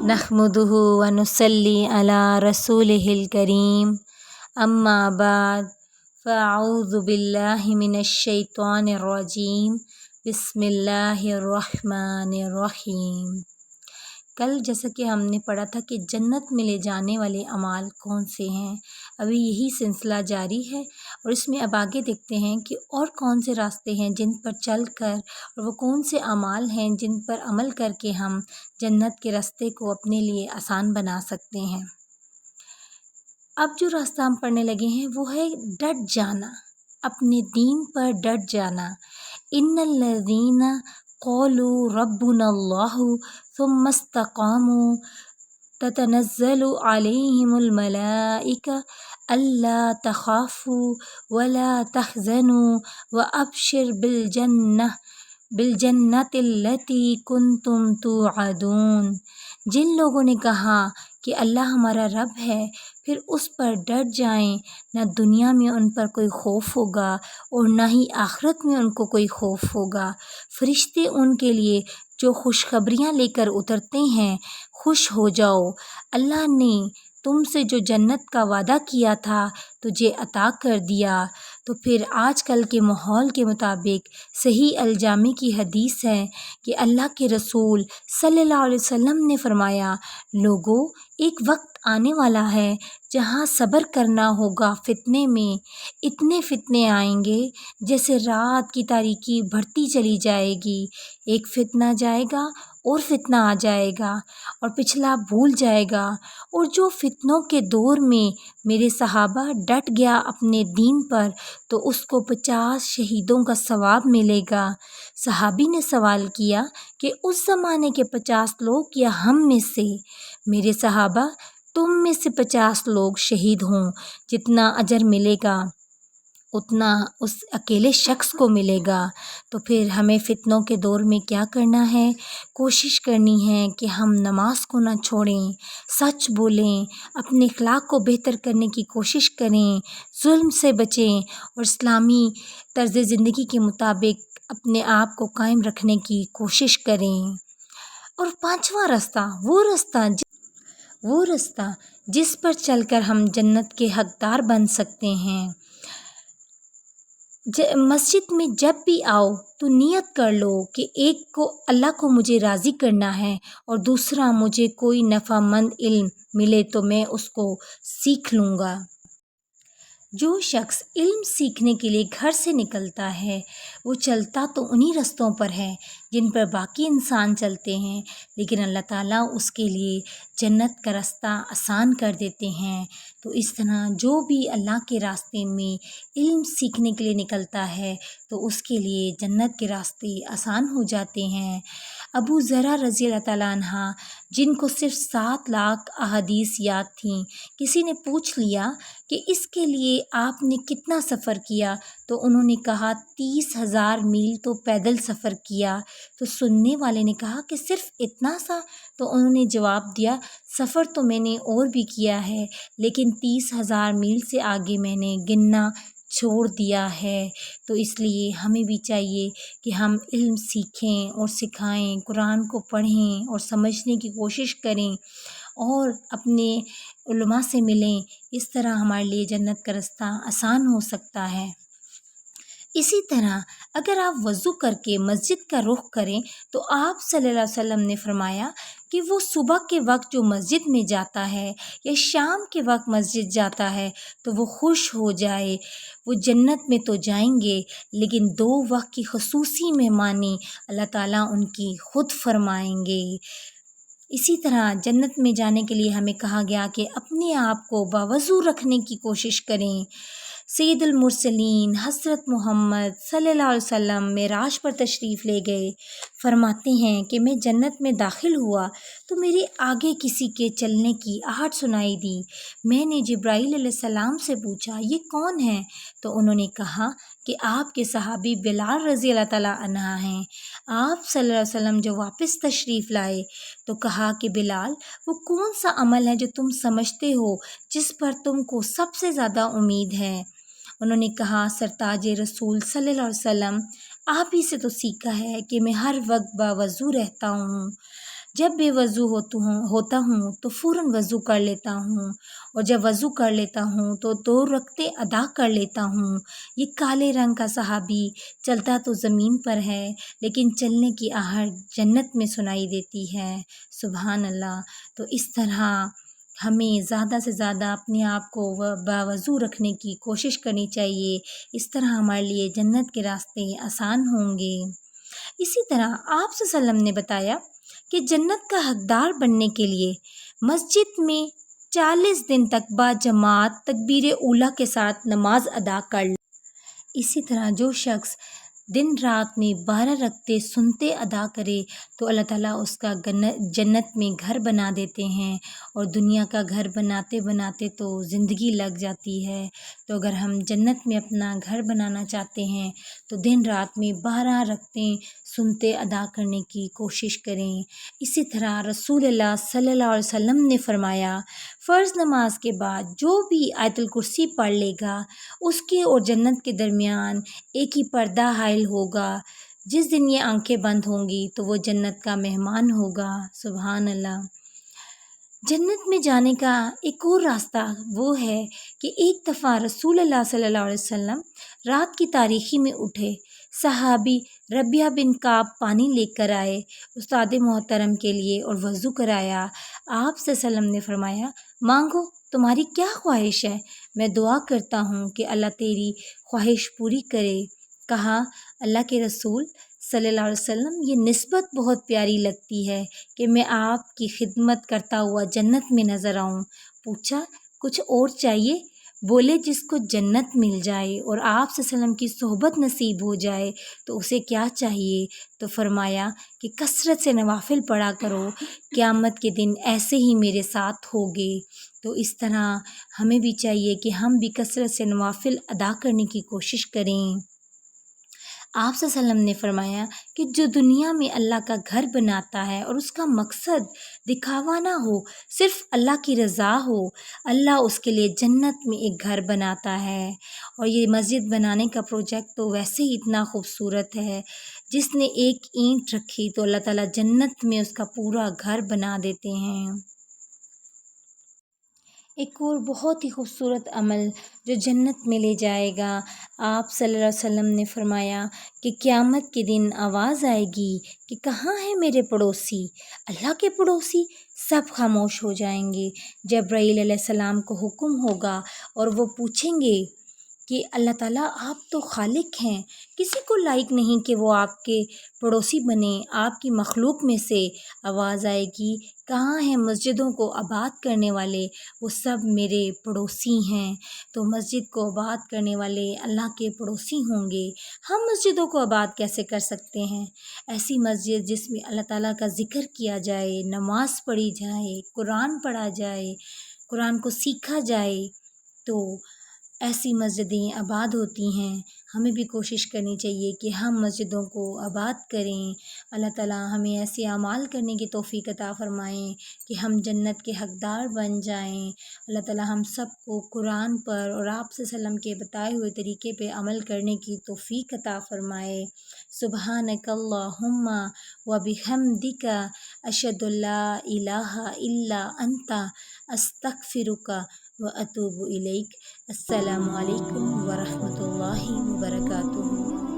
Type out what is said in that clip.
نحمدہ ونصلی علی رسولہ الکریم اما بعد فاعوذ باللہ من الشیطان الرجیم بسم اللہ الرحمن الرحیم۔ کل جیسا کہ ہم نے پڑھا تھا کہ جنت میں لے جانے والے اعمال کون سے ہیں، ابھی یہی سلسلہ جاری ہے اور اس میں اب آگے دیکھتے ہیں کہ اور کون سے راستے ہیں جن پر چل کر اور وہ کون سے اعمال ہیں جن پر عمل کر کے ہم جنت کے راستے کو اپنے لیے آسان بنا سکتے ہیں۔ اب جو راستہ ہم پڑھنے لگے ہیں وہ ہے ڈٹ جانا، اپنے دین پر ڈٹ جانا۔ ان الذین قالوا ربنا اللہ ثم استقاموا تتنزل علیہم الملائکہ الا تخافوا ولا تحزنوا وابشر بالجنۃ التی کنتم توعدون۔ جن لوگوں نے کہا کہ اللہ ہمارا رب ہے، پھر اس پر ڈٹ جائیں، نہ دنیا میں ان پر کوئی خوف ہوگا اور نہ ہی آخرت میں ان کو کوئی خوف ہوگا۔ فرشتے ان کے لیے جو خوشخبریاں لے کر اترتے ہیں، خوش ہو جاؤ، اللہ نے تم سے جو جنت کا وعدہ کیا تھا تجھے عطا کر دیا۔ تو پھر آج کل کے ماحول کے مطابق صحیح الجامع کی حدیث ہے کہ اللہ کے رسول صلی اللہ علیہ وسلم نے فرمایا، لوگوں ایک وقت آنے والا ہے جہاں صبر کرنا ہوگا فتنے میں۔ اتنے فتنے آئیں گے جیسے رات کی تاریکی بڑھتی چلی جائے گی، ایک فتنہ جائے گا اور فتنہ آ جائے گا اور پچھلا بھول جائے گا۔ اور جو فتنوں کے دور میں میرے صحابہ ڈٹ گیا اپنے دین پر تو اس کو 50 شہیدوں کا ثواب ملے گا۔ صحابی نے سوال کیا کہ اس زمانے کے 50 لوگ یا ہم میں سے؟ میرے صحابہ، تم میں سے 50 لوگ شہید ہوں، جتنا اجر ملے گا اتنا اس اکیلے شخص کو ملے گا۔ تو پھر ہمیں فتنوں کے دور میں کیا کرنا ہے؟ کوشش کرنی ہے کہ ہم نماز کو نہ چھوڑیں، سچ بولیں، اپنے اخلاق کو بہتر کرنے کی کوشش کریں، ظلم سے بچیں اور اسلامی طرز زندگی کے مطابق اپنے آپ کو قائم رکھنے کی کوشش کریں۔ اور پانچواں راستہ وہ راستہ جس پر چل کر ہم جنت کے حقدار بن سکتے ہیں۔ مسجد میں جب بھی آؤ تو نیت کر لو کہ ایک کو اللہ کو مجھے راضی کرنا ہے اور دوسرا مجھے کوئی نفع مند علم ملے تو میں اس کو سیکھ لوں گا۔ جو شخص علم سیکھنے کے لیے گھر سے نکلتا ہے وہ چلتا تو انہی رستوں پر ہے جن پر باقی انسان چلتے ہیں، لیکن اللہ تعالیٰ اس کے لیے جنت کا راستہ آسان کر دیتے ہیں۔ تو اس طرح جو بھی اللہ کے راستے میں علم سیکھنے کے لیے نکلتا ہے تو اس کے لیے جنت کے راستے آسان ہو جاتے ہیں۔ ابو ذرا رضی اللہ تعالیٰ عنہ، جن کو صرف 7 لاکھ احادیث یاد تھیں، کسی نے پوچھ لیا کہ اس کے لیے آپ نے کتنا سفر کیا؟ تو انہوں نے کہا 30,000 میل تو پیدل سفر کیا۔ تو سننے والے نے کہا کہ صرف اتنا سا؟ تو انہوں نے جواب دیا، سفر تو میں نے اور بھی کیا ہے لیکن 30,000 میل سے آگے میں نے گننا چھوڑ دیا ہے۔ تو اس لیے ہمیں بھی چاہیے کہ ہم علم سیکھیں اور سکھائیں، قرآن کو پڑھیں اور سمجھنے کی کوشش کریں اور اپنے علماء سے ملیں۔ اس طرح ہمارے لیے جنت کا راستہ آسان ہو سکتا ہے۔ اسی طرح اگر آپ وضو کر کے مسجد کا رخ کریں تو آپ صلی اللہ علیہ وسلم نے فرمایا کہ وہ صبح کے وقت جو مسجد میں جاتا ہے یا شام کے وقت مسجد جاتا ہے تو وہ خوش ہو جائے۔ وہ جنت میں تو جائیں گے لیکن 2 وقت کی خصوصی مہمانی اللہ تعالیٰ ان کی خود فرمائیں گے۔ اسی طرح جنت میں جانے کے لیے ہمیں کہا گیا کہ اپنے آپ کو باوضو رکھنے کی کوشش کریں۔ سید المرسلین حضرت محمد صلی اللہ علیہ وسلم معراج پر تشریف لے گئے۔ فرماتے ہیں کہ میں جنت میں داخل ہوا تو میرے آگے کسی کے چلنے کی آہٹ سنائی دی۔ میں نے جبرائیل علیہ السلام سے پوچھا، یہ کون ہے؟ تو انہوں نے کہا کہ آپ کے صحابی بلال رضی اللہ تعالیٰ عنہ ہیں۔ آپ صلی اللہ علیہ وسلم جو واپس تشریف لائے تو کہا کہ بلال، وہ کون سا عمل ہے جو تم سمجھتے ہو جس پر تم کو سب سے زیادہ امید ہے؟ انہوں نے کہا، سرتاج رسول صلی اللہ علیہ وسلم، آپ ہی سے تو سیکھا ہے کہ میں ہر وقت باوضو رہتا ہوں۔ جب بے وضو ہوتا ہوں تو فوراً وضو کر لیتا ہوں، اور جب وضو کر لیتا ہوں تو 2 رکعتیں ادا کر لیتا ہوں۔ یہ کالے رنگ کا صحابی چلتا تو زمین پر ہے لیکن چلنے کی آہٹ جنت میں سنائی دیتی ہے۔ سبحان اللہ۔ تو اس طرح ہمیں زیادہ سے زیادہ اپنے آپ کو باوضو رکھنے کی کوشش کرنی چاہیے، اس طرح ہمارے لیے جنت کے راستے آسان ہوں گے۔ اسی طرح آپ صلی اللہ علیہ وسلم نے بتایا کہ جنت کا حقدار بننے کے لیے مسجد میں 40 دن تک باجماعت تکبیر اولیٰ کے ساتھ نماز ادا کر لے۔ اسی طرح جو شخص دن رات میں 12 رکعتیں سنتے ادا کرے تو اللہ تعالیٰ اس کا جنت میں گھر بنا دیتے ہیں، اور دنیا کا گھر بناتے بناتے تو زندگی لگ جاتی ہے۔ تو اگر ہم جنت میں اپنا گھر بنانا چاہتے ہیں تو دن رات میں 12 رکعتیں سنتے ادا کرنے کی کوشش کریں۔ اسی طرح رسول اللہ صلی اللہ علیہ وسلم نے فرمایا، فرض نماز کے بعد جو بھی آیت الکرسی پڑھ لے گا اس کے اور جنت کے درمیان ایک ہی پردہ حائل ہوگا۔ جس دن یہ آنکھیں بند ہوں گی تو وہ جنت کا مہمان ہوگا۔ سبحان اللہ۔ جنت میں جانے کا ایک اور راستہ وہ ہے کہ ایک دفعہ رسول اللہ صلی اللہ علیہ وسلم رات کی تاریکی میں اٹھے، صحابی ربیعہ بن کعب پانی لے کر آئے استاد محترم کے لیے اور وضو کرایا۔ آپ صلی اللہ علیہ وسلم نے فرمایا، مانگو تمہاری کیا خواہش ہے، میں دعا کرتا ہوں کہ اللہ تیری خواہش پوری کرے۔ کہا، اللہ کے رسول صلی اللہ علیہ وسلم، یہ نسبت بہت پیاری لگتی ہے کہ میں آپ کی خدمت کرتا ہوا جنت میں نظر آؤں۔ پوچھا، کچھ اور چاہیے؟ بولے، جس کو جنت مل جائے اور آپ صلی اللہ علیہ وسلم کی صحبت نصیب ہو جائے تو اسے کیا چاہیے؟ تو فرمایا کہ کثرت سے نوافل پڑھا کرو، قیامت کے دن ایسے ہی میرے ساتھ ہوگے۔ تو اس طرح ہمیں بھی چاہیے کہ ہم بھی کثرت سے نوافل ادا کرنے کی کوشش کریں۔ آپ صلی اللہ علیہ وسلم نے فرمایا کہ جو دنیا میں اللہ کا گھر بناتا ہے اور اس کا مقصد دکھاوا نہ ہو، صرف اللہ کی رضا ہو، اللہ اس کے لیے جنت میں ایک گھر بناتا ہے۔ اور یہ مسجد بنانے کا پروجیکٹ تو ویسے ہی اتنا خوبصورت ہے، جس نے ایک اینٹ رکھی تو اللہ تعالیٰ جنت میں اس کا پورا گھر بنا دیتے ہیں۔ ایک اور بہت ہی خوبصورت عمل جو جنت میں لے جائے گا، آپ صلی اللہ علیہ وسلم نے فرمایا کہ قیامت کے دن آواز آئے گی کہ کہاں ہے میرے پڑوسی؟ اللہ کے پڑوسی سب خاموش ہو جائیں گے۔ جبرائیل علیہ السلام کو حکم ہوگا اور وہ پوچھیں گے کہ اللہ تعالیٰ آپ تو خالق ہیں، کسی کو لائق نہیں کہ وہ آپ کے پڑوسی بنے۔ آپ کی مخلوق میں سے آواز آئے گی، کہاں ہیں مسجدوں کو آباد کرنے والے؟ وہ سب میرے پڑوسی ہیں۔ تو مسجد کو آباد کرنے والے اللہ کے پڑوسی ہوں گے۔ ہم مسجدوں کو آباد کیسے کر سکتے ہیں؟ ایسی مسجد جس میں اللہ تعالیٰ کا ذکر کیا جائے، نماز پڑھی جائے، قرآن پڑھا جائے، قرآن کو سیکھا جائے، تو ایسی مسجدیں آباد ہوتی ہیں۔ ہمیں بھی کوشش کرنی چاہیے کہ ہم مسجدوں کو آباد کریں۔ اللہ تعالیٰ ہمیں ایسے اعمال کرنے کی توفیق عطا فرمائیں کہ ہم جنت کے حقدار بن جائیں۔ اللہ تعالیٰ ہم سب کو قرآن پر اور آپ صلی اللہ علیہ وسلم کے بتائے ہوئے طریقے پہ عمل کرنے کی توفیق عطا فرمائے۔ سبحانک اللہم و بحمدک، اشہد ان لا الہ الا انت، استغفرک و اتوب الیک۔ السلام علیکم ورحمۃ اللہ وبرکاتہ۔